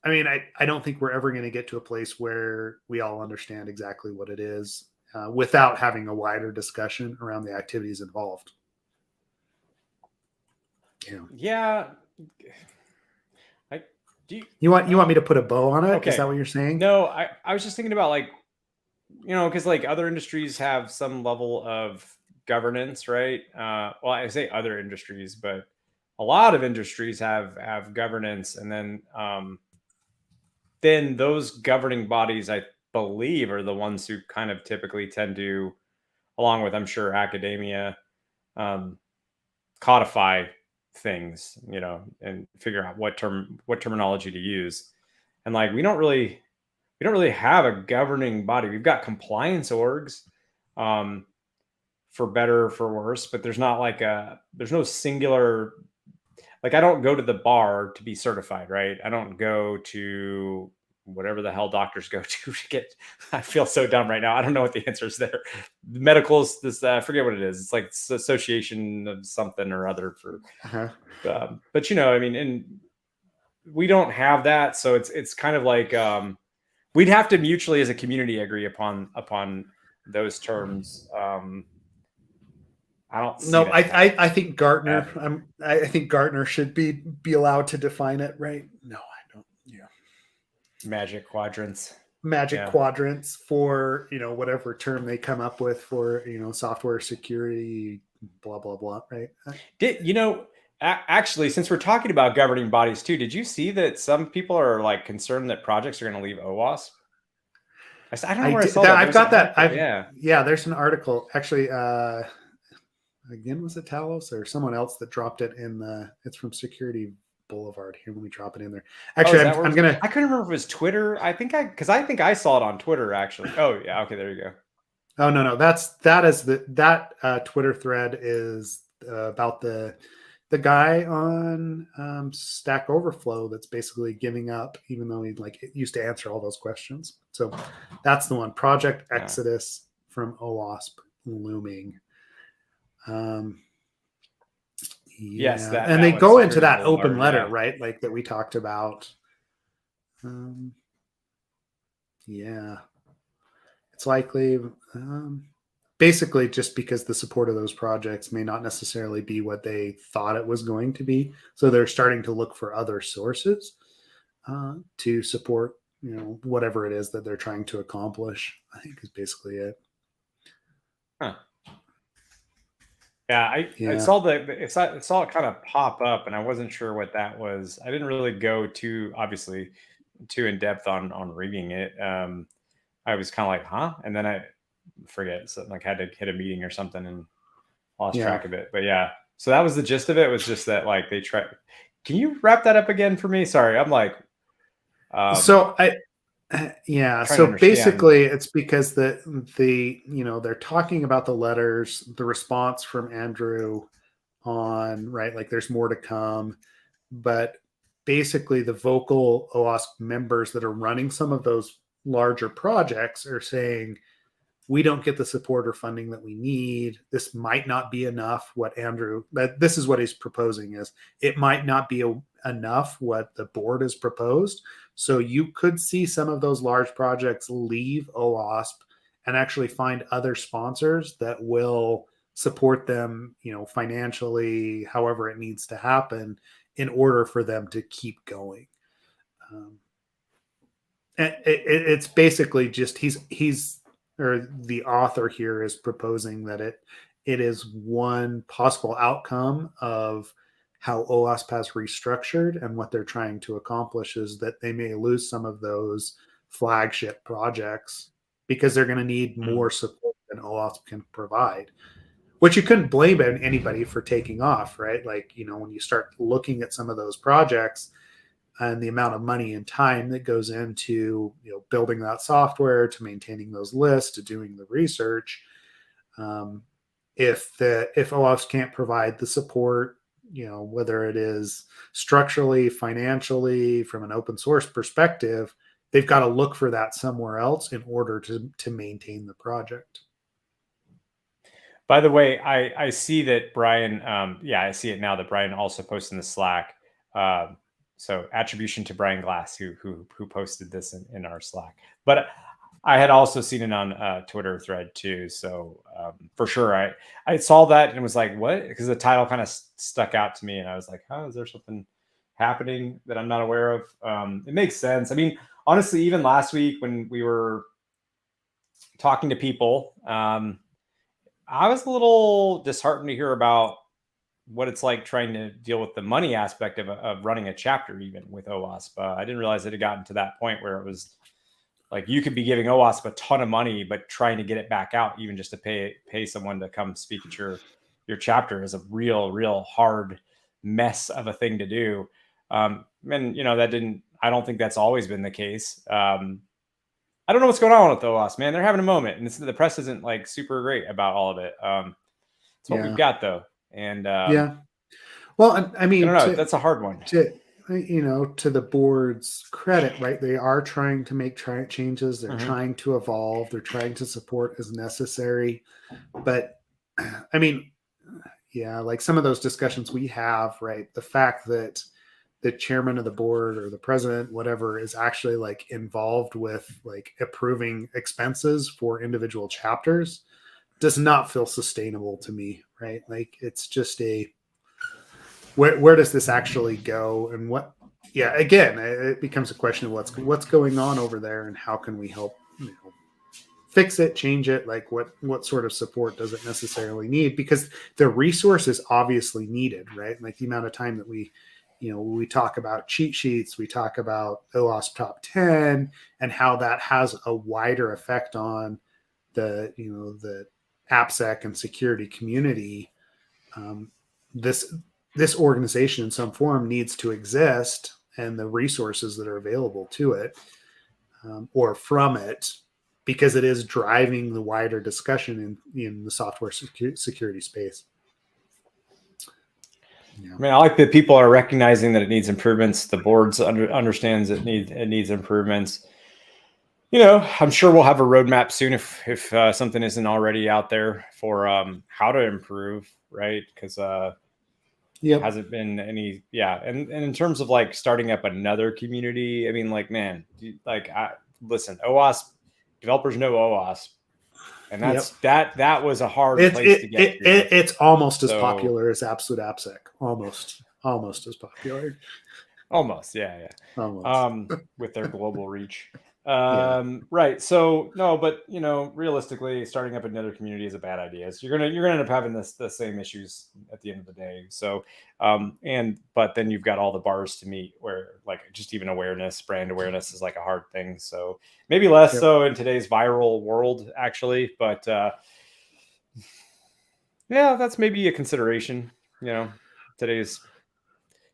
I mean, I don't think we're ever going to get to a place where we all understand exactly what it is without having a wider discussion around the activities involved. Yeah. You want me to put a bow on it? Okay. Is that what you're saying? No, I was just thinking about because other industries have some level of governance, right? Well, I say other industries, but a lot of industries have governance, and then those governing bodies, I believe, are the ones who kind of typically tend to, along with, I'm sure, academia, um, codify things, and figure out what terminology to use. And like we don't really have a governing body. We've got compliance orgs, for better or for worse, but there's no singular, like, I don't go to the bar to be certified, right? I don't go to whatever the hell doctors go to get. I feel so dumb right now. I don't know what the answer is there. Medical's this, I forget what it is. It's like association of something or other for, but I mean, and we don't have that. So it's kind of like, we'd have to mutually as a community agree upon those terms. I don't see No, that. I think Gartner. I think Gartner should be allowed to define it, right? No, I don't. Yeah, Magic quadrants. magic quadrants for whatever term they come up with for software security, blah blah blah, right? Actually, since we're talking about governing bodies too, did you see that some people are like concerned that projects are going to leave OWASP? I don't know where I saw that. I've got that. Yeah. There's an article actually. Again, was it Talos or someone else that dropped it in the? It's from Security Boulevard. Here, let me drop it in there. Actually, I'm gonna. I couldn't remember if it was Twitter. I think I saw it on Twitter actually. Oh yeah, okay, there you go. Oh no, that Twitter thread is about the guy on Stack Overflow that's basically giving up, even though he used to answer all those questions. So that's the one. Project Exodus from OWASP looming. Yes, and they go into that open letter, right? Like that we talked about. It's likely, basically just because the support of those projects may not necessarily be what they thought it was going to be. So they're starting to look for other sources to support, whatever it is that they're trying to accomplish, I think is basically it. Huh. Yeah, I saw it kind of pop up, and I wasn't sure what that was. I didn't really go too in depth on reading it. I was kind of like, huh, and then I forget, so like had to hit a meeting or something and lost track of it. But yeah, so that was the gist of it. Was just that like they try. Can you wrap that up again for me? Sorry, I'm like. So basically it's because they're talking about the letters, the response from Andrew on, right, like there's more to come, but basically the vocal OWASP members that are running some of those larger projects are saying we don't get the support or funding that we need. This might not be enough. This is what he's proposing is it might not be enough what the board has proposed. So you could see some of those large projects leave OWASP and actually find other sponsors that will support them, financially, however it needs to happen in order for them to keep going. It's basically just the author here is proposing that it is one possible outcome of how OWASP has restructured, and what they're trying to accomplish is that they may lose some of those flagship projects because they're going to need more support than OWASP can provide, which you couldn't blame anybody for taking off, right? Like, when you start looking at some of those projects and the amount of money and time that goes into building that software, to maintaining those lists, to doing the research, if OWASP can't provide the support, whether it is structurally, financially, from an open source perspective, they've got to look for that somewhere else in order to maintain the project. By the way, I see that Brian, I see it now that Brian also posted in the Slack. So attribution to Brian Glass, who posted this in our Slack. But I had also seen it on a Twitter thread too. So for sure, I saw that and was like, what? Because the title kind of stuck out to me, and I was like, oh, is there something happening that I'm not aware of? It makes sense. I mean, honestly, even last week when we were talking to people, I was a little disheartened to hear about what it's like trying to deal with the money aspect of running a chapter, even with OWASP. I didn't realize it had gotten to that point where it was like you could be giving OWASP a ton of money, but trying to get it back out, even just to pay someone to come speak at your chapter, is a real hard mess of a thing to do. And that didn't. I don't think that's always been the case. I don't know what's going on with OWASP, man. They're having a moment, and the press isn't like super great about all of it. It's what we've got though, and yeah. Well, I I mean, don't know. That's a hard one. To the board's credit, right? They are trying to make changes. They're trying to evolve. They're trying to support as necessary. But I mean, yeah, like some of those discussions we have, right? The fact that the chairman of the board or the president, whatever, is actually like involved with like approving expenses for individual chapters does not feel sustainable to me, right? Like it's just where does this actually go, and what? Yeah, again, it becomes a question of what's going on over there, and how can we help fix it, change it? Like what sort of support does it necessarily need? Because the resource is obviously needed, right? Like the amount of time that we talk about cheat sheets, we talk about OWASP top 10, and how that has a wider effect on the AppSec and security community. This organization in some form needs to exist, and the resources that are available to it or from it, because it is driving the wider discussion in the software security space. Yeah. I mean, I like that people are recognizing that it needs improvements. The boards understands it needs improvements. I'm sure we'll have a roadmap soon if something isn't already out there for how to improve, right? Because hasn't been any, and in terms of like starting up another community, I mean, like, man, listen, OWASP developers know OWASP, and that was a hard place to get to. It's almost as popular as Absolute AppSec, almost as popular. Almost, yeah. Almost. With their global reach. Right. So no, but realistically, starting up another community is a bad idea. So you're gonna end up having the same issues at the end of the day. So but then you've got all the bars to meet where like just even brand awareness is like a hard thing. So maybe less so in today's viral world, actually. But that's maybe a consideration. Today's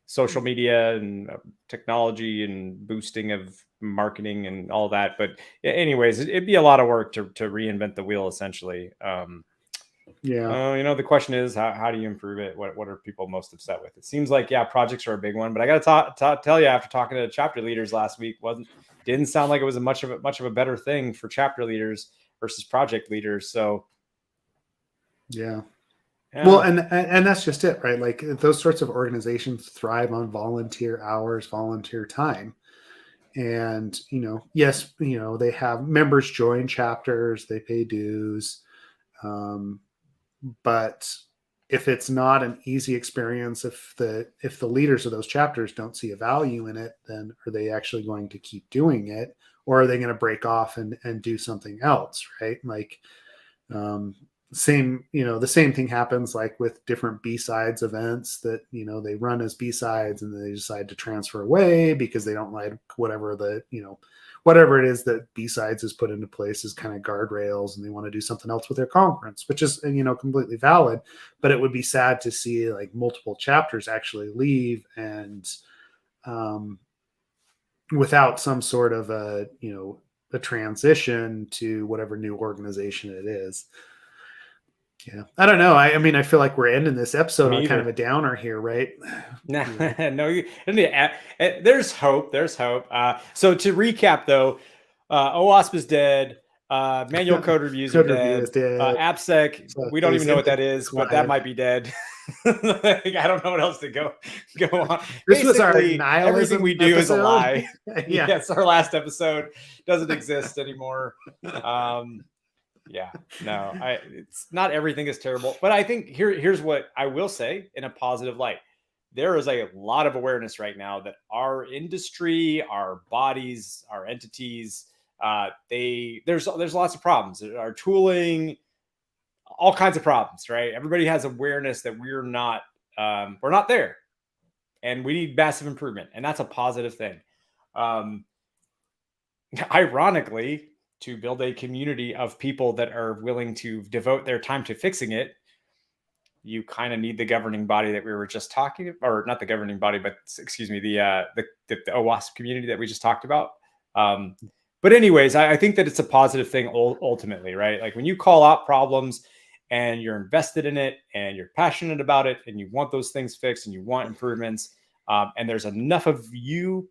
social media and technology and boosting of marketing and all that. But anyways, it'd be a lot of work to reinvent the wheel, essentially. The question is, how do you improve it? What are people most upset with? It seems like, projects are a big one, but I got to tell you, after talking to chapter leaders last week, didn't sound like it was much of a better thing for chapter leaders versus project leaders. So well, and that's just it, right? Like those sorts of organizations thrive on volunteer hours, volunteer time. And, yes, they have members join chapters, they pay dues. But if it's not an easy experience, if the leaders of those chapters don't see a value in it, then are they actually going to keep doing it? Or are they going to break off and do something else, right? Like, the same thing happens like with different B-sides events that they run as B-sides and they decide to transfer away because they don't like whatever it is that B-sides is put into place as kind of guardrails, and they want to do something else with their conference, which is completely valid. But it would be sad to see like multiple chapters actually leave and without some sort of a transition to whatever new organization it is. Yeah, I don't know. I mean, I feel like we're ending this episode on kind of a downer here, right? No, there's hope. There's hope. So to recap, though, OWASP is dead. Manual code reviews are dead. AppSec, we don't even know what that is, but that might be dead. I don't know what else to go on. This was our nihilism. Everything we do is a lie. Yeah. Yes, our last episode doesn't exist anymore. It's not everything is terrible, but I think here's what I will say in a positive light. There is a lot of awareness right now that our industry, our bodies, our entities, there's lots of problems. Our tooling, all kinds of problems, right? Everybody has awareness that we're not there, and we need massive improvement, and that's a positive thing. Ironically, to build a community of people that are willing to devote their time to fixing it, you kind of need the governing body that we were just talking about, or not the governing body, but excuse me, the OWASP community that we just talked about. But anyways, I think that it's a positive thing ultimately, right? Like when you call out problems and you're invested in it and you're passionate about it and you want those things fixed and you want improvements, and there's enough of you,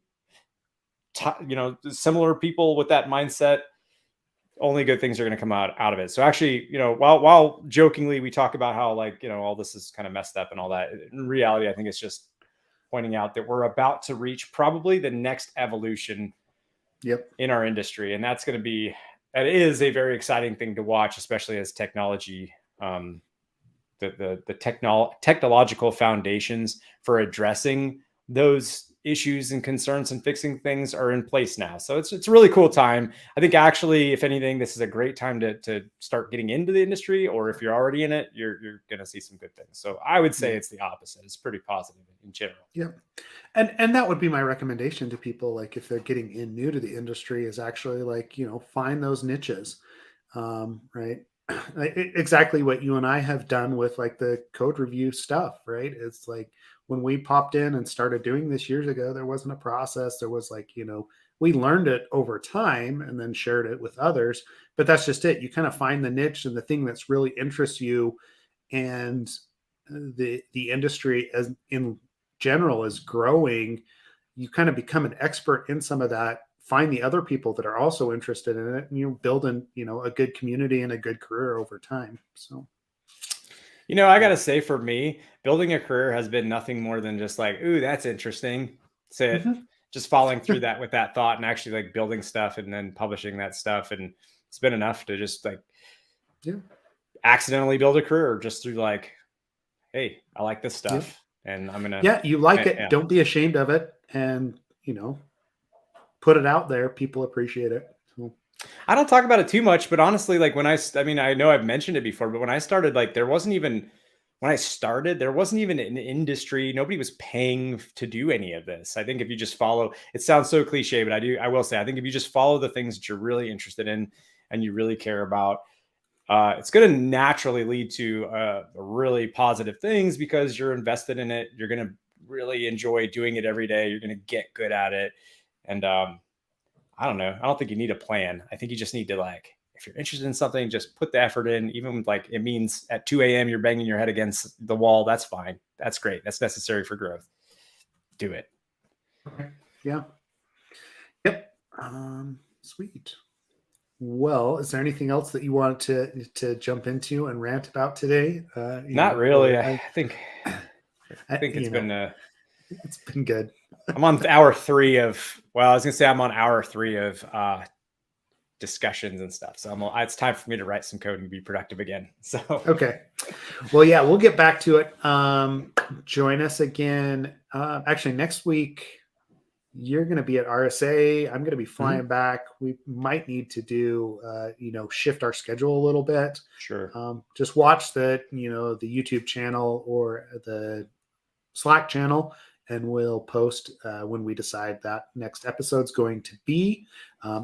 similar people with that mindset, only good things are going to come out of it. So actually, while jokingly we talk about how all this is kind of messed up and all that, in reality, I think it's just pointing out that we're about to reach probably the next evolution in our industry. And that is a very exciting thing to watch, especially as technology, the technological foundations for addressing those issues and concerns and fixing things are in place now. So it's a really cool time. I think actually, if anything, this is a great time to start getting into the industry, or if you're already in it, you're going to see some good things. So I would say it's the opposite. It's pretty positive in general. Yeah. And that would be my recommendation to people, like if they're getting in new to the industry, is actually find those niches, right? Exactly what you and I have done with like the code review stuff, right? It's like when we popped in and started doing this years ago, there wasn't a process. There was we learned it over time and then shared it with others, but that's just it. You kind of find the niche and the thing that's really interests you, and the industry as in general is growing. You kind of become an expert in some of that, find the other people that are also interested in it, and you build a good community and a good career over time. So, I got to say, for me, building a career has been nothing more than just like, ooh, that's interesting. That's it. Mm-hmm. Just following through that with that thought and actually like building stuff and then publishing that stuff. And it's been enough to just accidentally build a career just through like, hey, I like this stuff. And I'm going to. You like it. Yeah. Don't be ashamed of it. And, put it out there. People appreciate it. So. I don't talk about it too much, but honestly, like when I know I've mentioned it before, but when I started, there wasn't even an industry. Nobody was paying to do any of this. I think if you just follow, it sounds so cliche, but I will say, I think if you just follow the things that you're really interested in and you really care about, it's going to naturally lead to really positive things because you're invested in it. You're going to really enjoy doing it every day. You're going to get good at it. And I don't know. I don't think you need a plan. I think you just need to if you're interested in something, just put the effort in, even with it means at 2 a.m. you're banging your head against the wall. That's fine. That's great. That's necessary for growth. Do it. Okay. Yeah. Yep. Sweet. Well, is there anything else that you wanted to jump into and rant about today? Not really. I think it's been it's been good. I'm on hour 3 of, I was going to say I'm on hour 3 of discussions and stuff. So it's time for me to write some code and be productive again. So, okay. Well, yeah, we'll get back to it. Join us again. Actually, next week, you're going to be at RSA. I'm going to be flying back. We might need to do, shift our schedule a little bit. Sure. Just watch the YouTube channel or the Slack channel, and we'll post when we decide that next episode's going to be.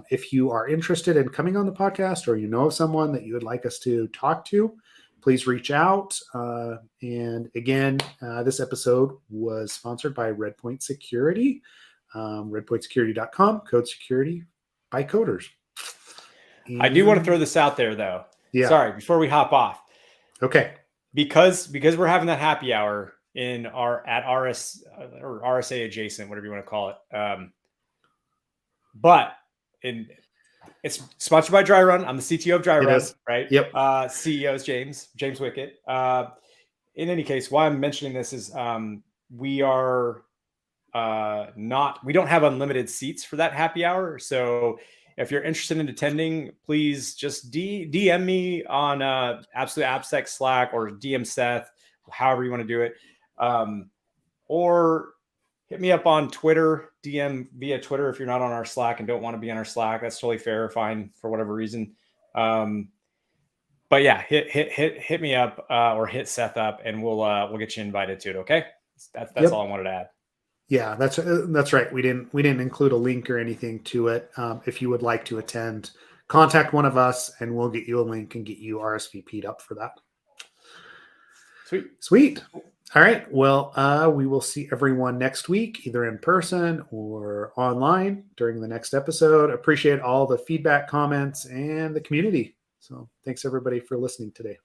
If you are interested in coming on the podcast, or of someone that you would like us to talk to, please reach out. And again, this episode was sponsored by Redpoint Security. redpointsecurity.com, code security by coders. And I do want to throw this out there though. Yeah. Sorry, before we hop off. Okay. Because we're having that happy hour at RS or RSA adjacent, whatever you want to call it. But it's sponsored by Dry Run. I'm the CTO of Dry Run, right? Yep. CEO is James Wickett. In any case, why I'm mentioning this is we are we don't have unlimited seats for that happy hour. So if you're interested in attending, please just DM me on Absolute AppSec Slack, or DM Seth, however you want to do it. Or hit me up on Twitter, DM via Twitter if you're not on our Slack and don't want to be on our Slack. That's totally fair, fine, for whatever reason. but yeah, hit me up or hit Seth up, and we'll get you invited to it. Okay, that's Yep. all I wanted to add. Yeah, that's right. We didn't include a link or anything to it. If you would like to attend, contact one of us, and we'll get you a link and get you RSVP'd up for that. Sweet. All right. Well, we will see everyone next week, either in person or online during the next episode. Appreciate all the feedback, comments, and the community. So thanks everybody for listening today.